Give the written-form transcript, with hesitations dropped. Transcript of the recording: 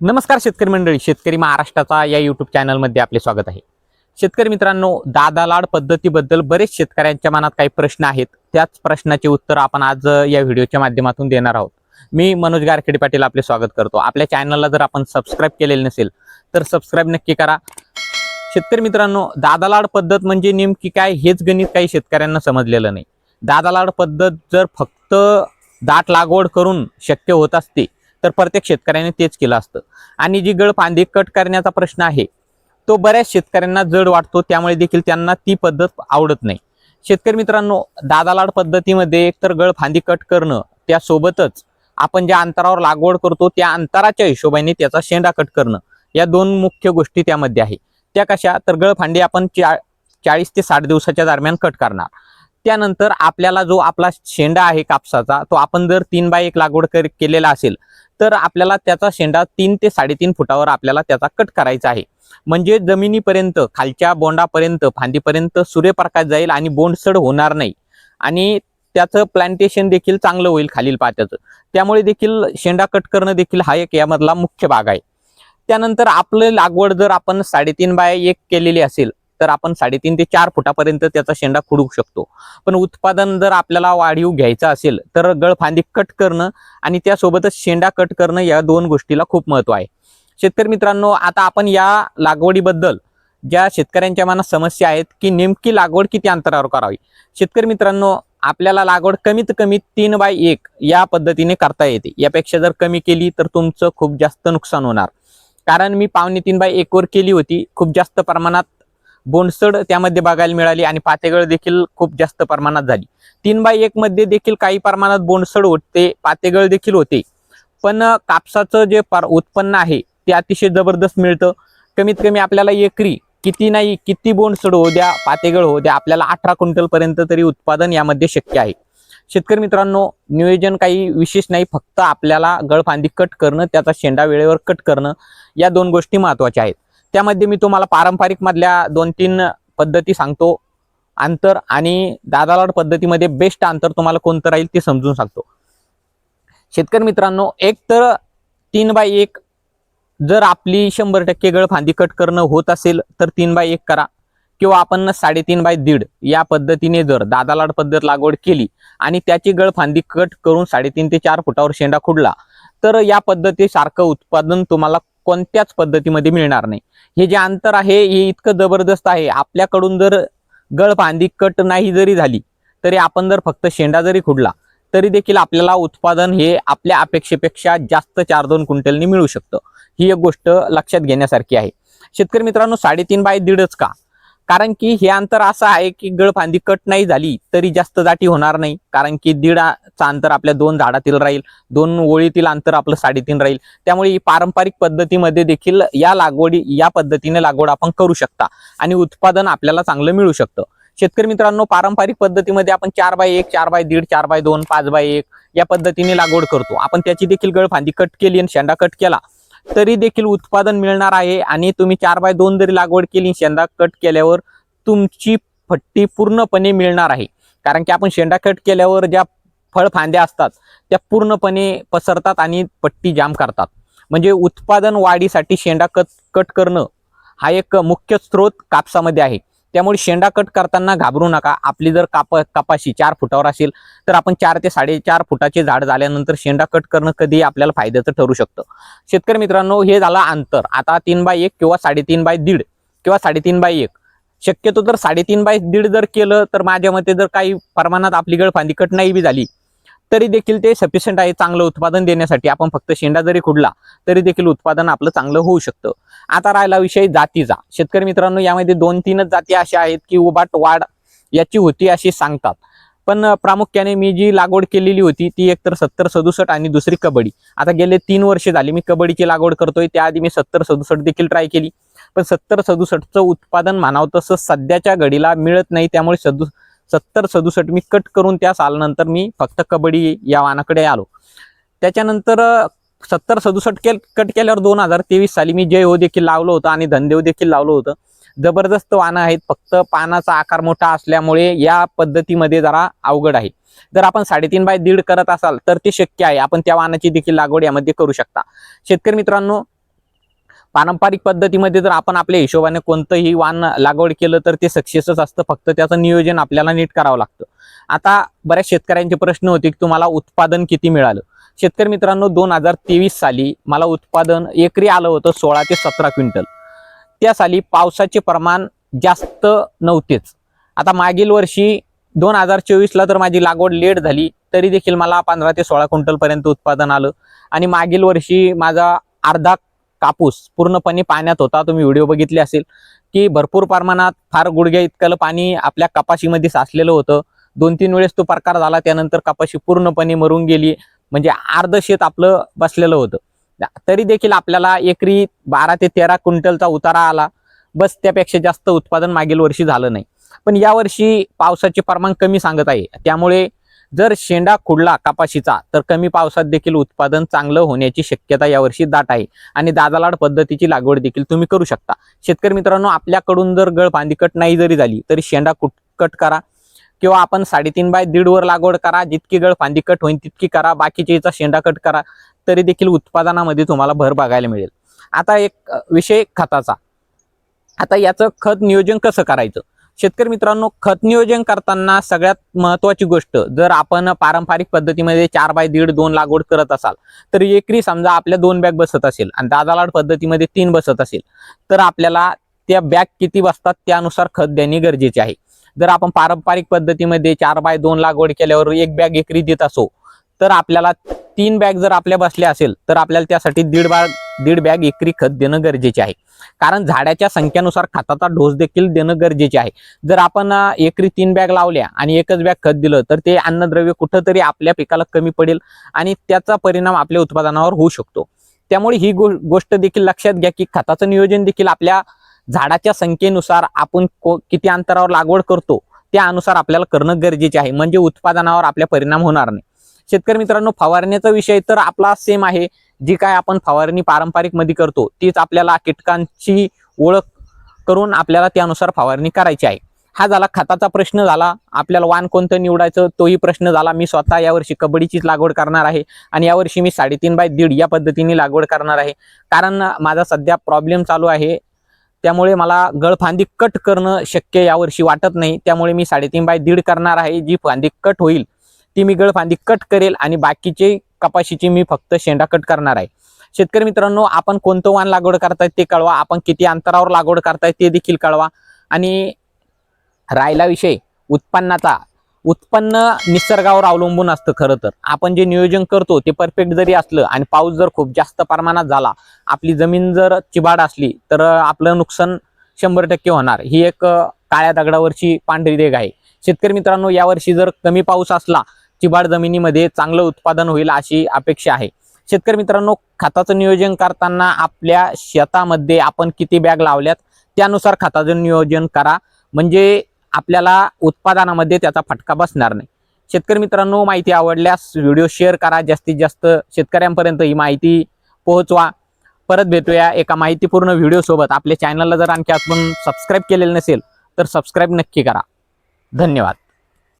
नमस्कार शेतकरी मंडळी, शेतकरी महाराष्ट्राचा या यूट्यूब चॅनलमध्ये आपले स्वागत आहे. शेतकरी मित्रांनो, दादा लाड पद्धतीबद्दल बरेच शेतकऱ्यांच्या मनात काही प्रश्न आहेत. त्याच प्रश्नाचे उत्तर आपण आज या व्हिडिओच्या माध्यमातून देणार आहोत. मी मनोज गारखेडे पाटील आपले स्वागत करतो. आपल्या चॅनलला जर आपण सबस्क्राईब केलेले नसेल तर सबस्क्राईब नक्की करा. शेतकरी मित्रांनो, दादा लाड पद्धत म्हणजे नेमकी काय हेच गणित काही शेतकऱ्यांना समजलेलं नाही. दादा लाड पद्धत जर फक्त दाट लागवड करून शक्य होत असते तर प्रत्येक शेतकऱ्याने तेच केलं असतं. आणि जी गळफांदी कट करण्याचा प्रश्न आहे तो बऱ्याच शेतकऱ्यांना जड वाटतो, त्यामुळे देखील त्यांना ती पद्धत आवडत नाही. शेतकरी मित्रांनो, दादा लाड पद्धतीमध्ये एकतर गळफांदी कट करणं, त्यासोबतच आपण ज्या अंतरावर लागवड करतो त्या अंतराच्या हिशोबाने त्याचा शेंडा कट करणं, या दोन मुख्य गोष्टी त्यामध्ये आहे. त्या कशा तर गळफांदी आपण 40 ते 60 दिवसाच्या दरम्यान कट करणार. त्यानंतर आपल्याला जो आपला शेंडा आहे कापसाचा, तो आपण जर 3x1 लागवड केलेला असेल तर आपल्याला त्याचा शेंडा 3 ते 3.5 फुटावर आपल्याला त्याचा कट करायचा आहे. म्हणजे जमिनीपर्यंत, खालच्या बोंडापर्यंत, फांदीपर्यंत सूर्यप्रकाश जाईल आणि बोंडसड होणार नाही आणि त्याचं प्लांटेशन देखील चांगलं होईल खालील पात्याचं. त्यामुळे देखील शेंडा कट करणं देखील हा एक यामधला मुख्य भाग आहे. त्यानंतर आपलं लागवड जर आपण 3.5x1 केलेली असेल तर आपण 3.5 ते 4 फुटापर्यंत त्याचा शेंडा खुडू शकतो. पण उत्पादन जर आपल्याला वाढीव घ्यायचं असेल तर गळफांदी कट करणं आणि त्यासोबतच शेंडा कट करणं या दोन गोष्टीला खूप महत्त्व आहे. शेतकरी मित्रांनो, आता आपण या लागवडीबद्दल ज्या शेतकऱ्यांच्या मनात समस्या आहेत की नेमकी लागवड किती अंतरावर करावी. शेतकरी मित्रांनो, आपल्याला लागवड कमीत कमी 3x1 या पद्धतीने करता येते. यापेक्षा जर कमी केली तर तुमचं खूप जास्त नुकसान होणार. कारण मी 2.5-3x1 वर केली होती. खूप जास्त प्रमाणात बोंडसड त्यामध्ये बघायला मिळाली आणि पातेगळ देखील खूप जास्त प्रमाणात झाली. 3x1 मध्ये देखील काही प्रमाणात बोंडसड होते, पातेगळ देखील होते. पण कापसाचं जे उत्पन्न आहे ते अतिशय जबरदस्त मिळतं. कमीत कमी आपल्याला एकरी किती नाही किती बोंडसड होऊ द्या, पातेगळ होऊ द्या, आपल्याला 18 क्विंटल पर्यंत तरी उत्पादन यामध्ये शक्य आहे. शेतकरी मित्रांनो, नियोजन काही विशेष नाही, फक्त आपल्याला गळफांदी कट करणं, त्याचा शेंडा वेळेवर कट करणं, या दोन गोष्टी महत्त्वाच्या आहेत. त्यामध्ये मी तुम्हाला पारंपरिक मधल्या 2-3 पद्धती सांगतो. अंतर आणि दादा लाड पद्धतीमध्ये बेस्ट अंतर तुम्हाला कोणतं राहील ते समजून सांगतो. शेतकरी मित्रांनो, एक तर 3x1 जर आपली 100% गळफांदी कट करणं होत असेल तर 3x1 करा, किंवा आपण 3.5x1.5 या पद्धतीने जर दादा लाड पद्धत लागवड केली आणि त्याची गळफांदी कट करून 3.5 ते 4 फुटावर शेंडा खुडला तर या पद्धतीसारखं उत्पादन तुम्हाला कोणत्याच पद्धतीमध्ये मिळणार नाही. हे जे अंतर आहे हे इतकं जबरदस्त आहे. आपल्याकडून जर गळफांदी कट नाही जरी झाली तरी आपण जर फक्त शेंडा जरी खुडला तरी देखील आपल्याला उत्पादन हे आपल्या अपेक्षेपेक्षा जास्त 4-2 क्विंटलनी मिळू शकतं. ही एक गोष्ट लक्षात घेण्यासारखी आहे. शेतकरी मित्रांनो, 3.5x1.5च का? कारण की हे अंतर असं आहे की गळफांदी कट नाही झाली तरी जास्त दाटी होणार नाही, कारण की 1.5चा अंतर आपल्या 2 झाडातील राहील, 2 ओळीतील अंतर आपलं 3.5 राहील. त्यामुळे पारंपरिक पद्धतीमध्ये देखील या पद्धतीने लागवड आपण करू शकता आणि उत्पादन आपल्याला चांगलं मिळू शकतं. शेतकरी मित्रांनो, पारंपरिक पद्धतीमध्ये आपण 4x1, 4x1.5, 4x2, 5x1 या पद्धतीने लागवड करतो. आपण त्याची देखील गळफांदी कट केली आणि शेंडा कट केला तरी देखील उत्पादन मिळणार आहे. आणि तुम्ही 4x2 जरी लागवड केली, शेंडा कट केल्यावर तुमची फट्टी पूर्णपणे मिळणार आहे. कारण की आपण शेंडा कट केल्यावर ज्या फळफांद्या असतात त्या पूर्णपणे पसरतात आणि पट्टी जाम करतात. म्हणजे उत्पादन वाढीसाठी शेंडा कट करणं हा एक मुख्य स्रोत कापसामध्ये आहे. त्यामुळे शेंडा कट करताना घाबरू नका. आपली जर कपाशी 4 फुटावर असेल तर आपण 4 ते 4.5 फुटाचे झाड झाल्यानंतर शेंडा कट करणं कधी आपल्याला फायद्याचं ठरू शकतं. शेतकरी मित्रांनो, हे झालं अंतर. आता 3x1 किंवा 3.5x1.5 किंवा 3.5x1. शक्यतो जर 3.5x1.5 जर केलं तर माझ्या मते जर काही प्रमाणात आपली गळफांदी कट नाही बी झाली तरी देखील ते सफिशियंट आहे चांगलं उत्पादन देण्यासाठी. आपण फक्त शेंडा जरी खुडला तरी देखील उत्पादन आपलं चांगलं होऊ शकतं. आता राहिला विषय जातीचा. शेतकरी मित्रांनो, यामध्ये 2-3च जाती अशा आहेत की उभाट वाढ याची होती अशी सांगतात. पण प्रामुख्याने मी जी लागवड केलेली होती ती एकतर 70-67 आणि दुसरी कबड्डी. आता गेले 3 वर्ष झाली मी कबड्डीची लागवड करतोय. त्याआधी मी 70-67 देखील ट्राय केली, पण 70-67चं उत्पादन म्हणावं तसं सध्याच्या घडीला मिळत नाही. त्यामुळे 70-67 मी कट करून त्या सालनंतर मी फक्त कबड्डी या वाहनाकडे आलो. त्याच्यानंतर 70-67 कट केल्यावर 2023 साली मी जय हो देखील लावलं होतं आणि धनदेव देखील लावलं होतं. जबरदस्त वाहनं आहेत, फक्त पानाचा आकार मोठा असल्यामुळे या पद्धतीमध्ये जरा अवघड आहे. जर आपण 3.5x1.5 करत असाल तर ते शक्य आहे. आपण त्या वाहनाची देखील लागवड यामध्ये करू शकता. शेतकरी मित्रांनो, पारंपरिक पद्धतीमध्ये जर आपण आपल्या हिशोबाने कोणतंही वाण लागवड केलं तर ते सक्सेसच असतं, फक्त त्याचं नियोजन आपल्याला नीट करावं लागतं. आता बऱ्याच शेतकऱ्यांचे प्रश्न होते की तुम्हाला उत्पादन किती मिळालं. शेतकरी मित्रांनो, 2023 साली मला उत्पादन एकरी आलं होतं 16 ते 17 क्विंटल. त्या साली पावसाचे प्रमाण जास्त नव्हतेच. आता मागील वर्षी 2024ला तर माझी लागवड लेट झाली तरी देखील मला 15 ते 16 क्विंटल पर्यंत उत्पादन आलं. आणि मागील वर्षी माझा अर्धा कापूस पूर्णपणे पाण्यात होता. तुम्ही व्हिडिओ बघितले असेल की भरपूर प्रमाणात फार गुडघ्या इतकं पाणी आपल्या कपाशीमध्ये साचलेलं होतं. 2-3 वेळेस तो प्रकार झाला, त्यानंतर कपाशी पूर्णपणे मरून गेली, म्हणजे अर्ध शेत आपलं बसलेलं होतं. तरी देखील आपल्याला एकरी 12 ते 13 क्विंटलचा उतारा आला. बस त्यापेक्षा जास्त उत्पादन मागील वर्षी झालं नाही. पण यावर्षी पावसाचे प्रमाण कमी सांगत आहे, त्यामुळे जर शेंडा खुडला कपाशीचा तर कमी पावसात देखील उत्पादन चांगलं होण्याची शक्यता यावर्षी दाट आहे. आणि दादालाड पद्धतीची लागवड देखील तुम्ही करू शकता. शेतकरी मित्रांनो, आपल्याकडून जर गळफांदी कट नाही जरी झाली तरी शेंडा कट करा, किंवा आपण 3.5 बाय 1.5 वर लागवड करा. जितकी गळफांदी कट होईल तितकी करा, बाकीच्या शेंडा कट करा, तरी देखील उत्पादनामध्ये तुम्हाला भर बघायला मिळेल. आता एक विषय खताचा. आता याचं खत नियोजन कसं करायचं. शेतकरी मित्रांनो, खत नियोजन करताना सगळ्यात महत्त्वाची गोष्ट, जर आपण पारंपरिक पद्धतीमध्ये 4 बाय 1.5 2 लागवड करत असाल तर एकरी समजा आपल्या 2 बॅग बसत असेल आणि दादालाड पद्धतीमध्ये 3 बसत असेल तर आपल्याला त्या बॅग किती बसतात त्यानुसार खत देणे गरजेचे आहे. जर आपण पारंपरिक पद्धतीमध्ये 4 बाय 2 लागवड केल्यावर 1 बॅग एकरी देत असो तर आपल्याला 3 बॅग जर आपल्या बसल्या असेल तर आपल्याला त्यासाठी 1.5 बॅग एकरी खत देणं गरजेचे आहे. कारण झाडाच्या संख्येनुसार खताचा डोस देखील देणं गरजेचे आहे. जर आपण एकरी 3 बॅग लावल्या आणि एकच बॅग खत दिलं तर ते अन्नद्रव्य कुठंतरी आपल्या पिकाला कमी पडेल आणि त्याचा परिणाम आपल्या उत्पादनावर होऊ शकतो. त्यामुळे ही गोष्ट देखील लक्षात घ्या की खताचं नियोजन देखील आपल्या झाडाच्या संख्येनुसार आपण किती अंतरावर लागवड करतो त्यानुसार आपल्याला करणं गरजेचे आहे, म्हणजे उत्पादनावर आपल्या परिणाम होणार नाही. शेतकरी मित्रांनो, फवारणीचा विषय तर आपला सेम आहे. जी काय आपण फवारणी पारंपरिक मध्ये करतो तीच आपल्याला कीटकांची ओळख करून आपल्याला त्यानुसार फवारणी करायची आहे. हा झाला खताचा प्रश्न झाला. आपल्याला वाण कोणतं निवडायचं तोही प्रश्न झाला. मी स्वतः यावर्षी कबड्डीचीच लागवड करणार आहे आणि यावर्षी मी 3.5 बाय 1.5 या पद्धतीने लागवड करणार आहे. कारण माझा सध्या प्रॉब्लेम चालू आहे, त्यामुळे मला गळफांदी कट करणं शक्य यावर्षी वाटत नाही. त्यामुळे मी 3.5 बाय 1.5 करणार आहे. जी फांदी कट होईल ती मी गळफांदी कट करेल आणि बाकीचे कपाशीची मी फक्त शेंडा कट करणार आहे. शेतकरी मित्रांनो, आपण कोणतं वाण लागवड करतायत ते कळवा, आपण किती अंतरावर लागवड करतायत ते देखील कळवा. आणि राहिला विषय उत्पन्नाचा, उत्पन्न निसर्गावर अवलंबून असतं. खरं तर आपण जे नियोजन करतो ते परफेक्ट जरी असलं आणि पाऊस जर खूप जास्त प्रमाणात झाला, आपली जमीन जर चिबाड असली तर आपलं नुकसान 100% होणार. ही एक काळ्या दगडावरची पांढरी रेघ आहे. शेतकरी मित्रांनो, यावर्षी जर कमी पाऊस असला, चिबाड जमिनीमध्ये चांगलं उत्पादन होईल अशी अपेक्षा आहे. शेतकरी मित्रांनो, खताचं नियोजन करताना आपल्या शेतामध्ये आपण किती बॅग लावल्यात त्यानुसार खताचं नियोजन करा, म्हणजे आपल्याला उत्पादनामध्ये त्याचा फटका बसणार नाही. शेतकरी मित्रांनो, माहिती आवडल्यास व्हिडिओ शेअर करा, जास्तीत जास्त शेतकऱ्यांपर्यंत ही माहिती पोहोचवा. परत भेटूया एका माहितीपूर्ण व्हिडिओ सोबत. आपल्या चॅनलला जर आणखी आपण सबस्क्राईब केलेलं नसेल तर सबस्क्राईब नक्की करा. धन्यवाद.